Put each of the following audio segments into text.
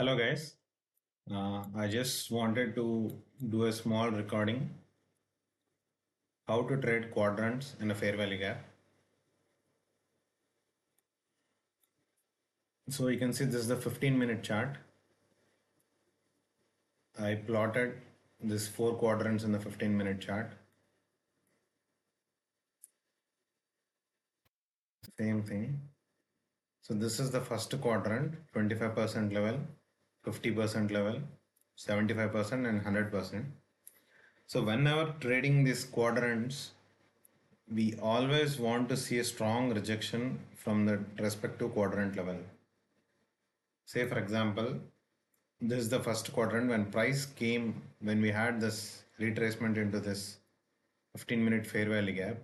Hello guys, I just wanted to do a small recording how to trade quadrants in a fair value gap. So you can see this is the 15-minute chart. I plotted this 4 quadrants in the 15-minute chart. Same thing. So this is the first quadrant, 25% level, 50% level, 75% and 100%. So whenever trading these quadrants, we always want to see a strong rejection from the respective quadrant level. Say for example, this is the first quadrant when we had this retracement into this 15-minute fair value gap.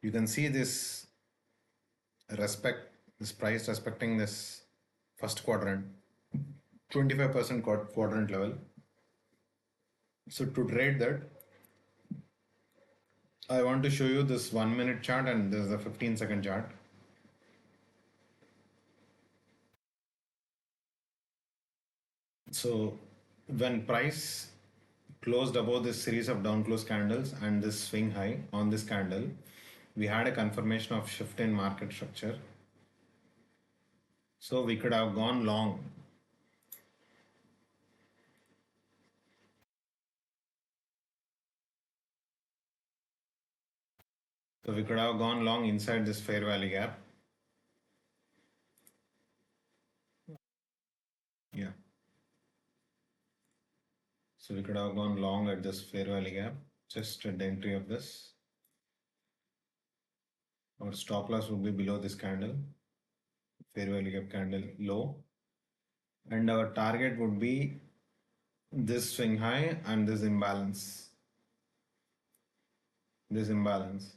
You can see this price respecting this first quadrant, 25% quadrant level. So to trade that, I want to show you this 1-minute chart and this is the 15-second chart. So when price closed above this series of down close candles and this swing high on this candle, we had a confirmation of shift in market structure. So we could have gone long. So we could have gone long inside this fair value gap. Yeah. So we could have gone long at this fair value gap, just at the entry of this. Our stop loss would be below this candle, fair value gap candle low. And our target would be this swing high and this imbalance. This imbalance.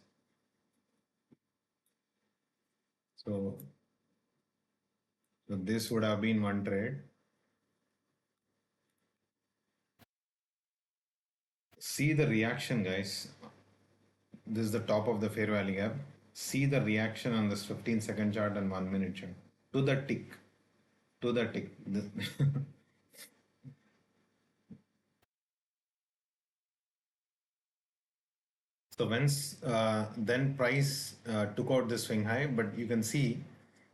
So this would have been one trade. See the reaction, guys. This is the top of the fair value gap. See the reaction on this 15-second chart and 1-minute chart. To the tick. To the tick. So once then price took out this swing high, but you can see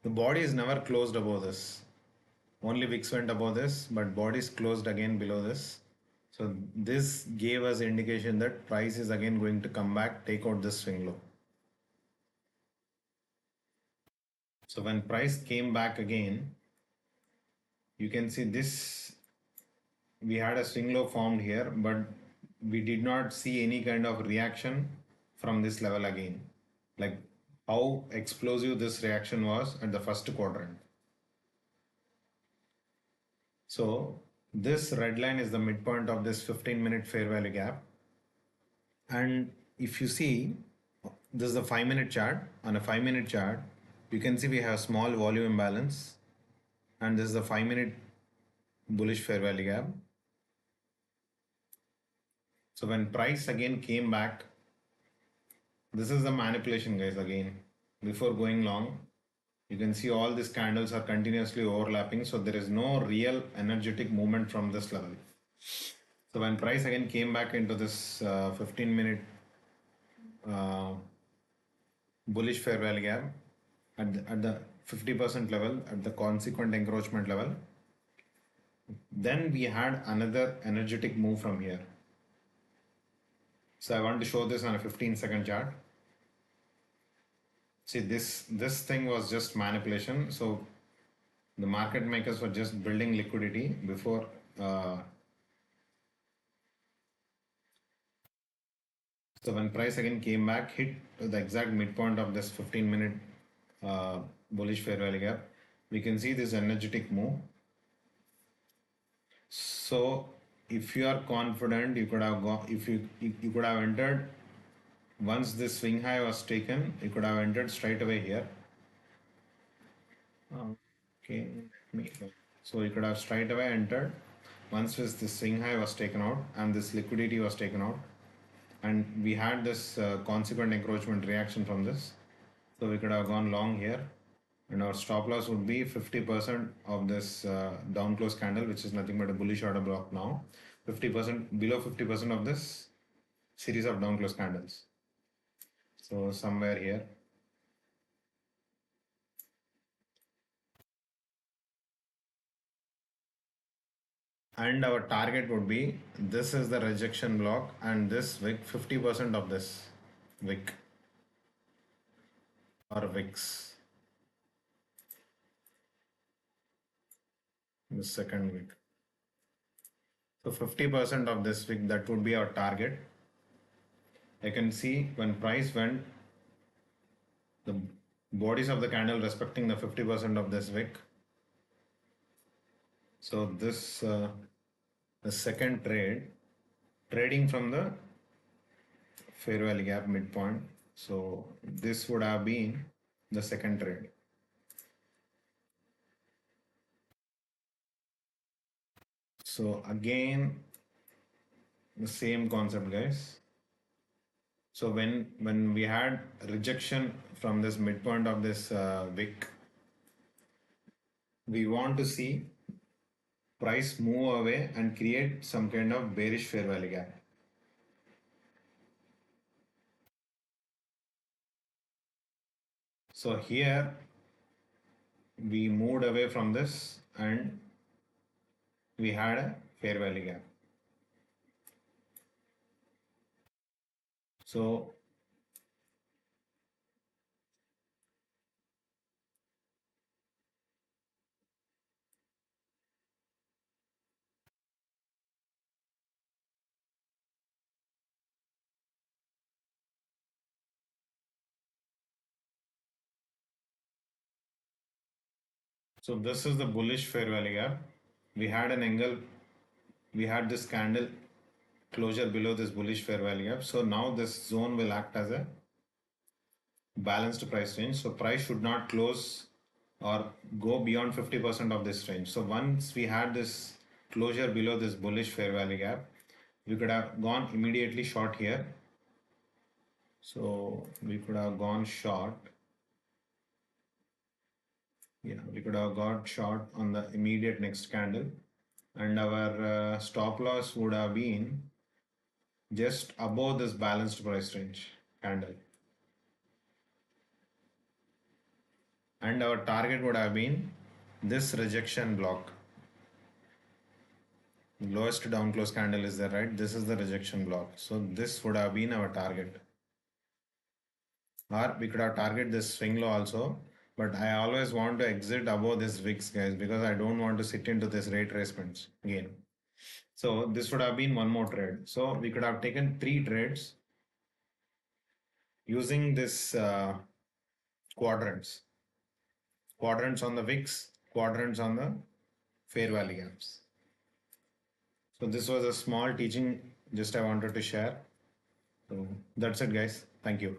the body is never closed above this. Only Wicks went above this, but body is closed again below this. So this gave us indication that price is again going to come back, take out this swing low. So when price came back again, you can see this, we had a swing low formed here, but we did not see any kind of reaction from this level again. Like how explosive this reaction was at the first quadrant. So this red line is the midpoint of this 15-minute fair value gap. And if you see, this is the 5-minute chart. On a 5-minute chart, you can see we have small volume imbalance. And this is the 5-minute bullish fair value gap. So when price again came back, this is the manipulation, guys, again. Before going long, you can see all these candles are continuously overlapping. So there is no real energetic movement from this level. So when price again came back into this 15-minute bullish fair value gap at the 50% level, at the consequent encroachment level, then we had another energetic move from here. So I want to show this on a 15-second chart. See, this thing was just manipulation. So the market makers were just building liquidity before so when price again came back, hit the exact midpoint of this 15-minute bullish fair value gap, we can see this energetic move. So if you are confident, you could have gone, if you could have entered once this swing high was taken, you could have entered straight away here. Okay, so you could have straight away entered once this swing high was taken out and this liquidity was taken out, and we had this consequent encroachment reaction from this. So we could have gone long here and our stop loss would be 50% of this down close candle, which is nothing but a bullish order block now. 50% below 50% of this series of down close candles. So somewhere here. And our target would be, this is the rejection block and this wick, 50% of this wick or wicks. The second wick. So 50% of this wick, that would be our target. I can see when price went, the bodies of the candle respecting the 50% of this wick. So this the second trade, trading from the fair value gap midpoint. So this would have been the second trade. So again, the same concept, guys. So when we had rejection from this midpoint of this wick, we want to see price move away and create some kind of bearish fair value gap. So here we moved away from this and we had a fair value gap. So this is the bullish fair value gap. We had an angle, we had this candle closure below this bullish fair value gap. So now this zone will act as a balanced price range. So price should not close or go beyond 50% of this range. So once we had this closure below this bullish fair value gap, we could have gone immediately short here. So we could have gone short. Yeah, we could have got short on the immediate next candle, and our stop loss would have been just above this balanced price range candle. And our target would have been this rejection block. Lowest down close candle is there, right? This is the rejection block. So this would have been our target. Or we could have target this swing low also. But I always want to exit above this Wicks, guys, because I don't want to sit into this retracements again. So this would have been one more trade. So we could have taken 3 trades using this quadrants. Quadrants on the Wicks, quadrants on the fair value gaps. So this was a small teaching just I wanted to share. So that's it, guys. Thank you.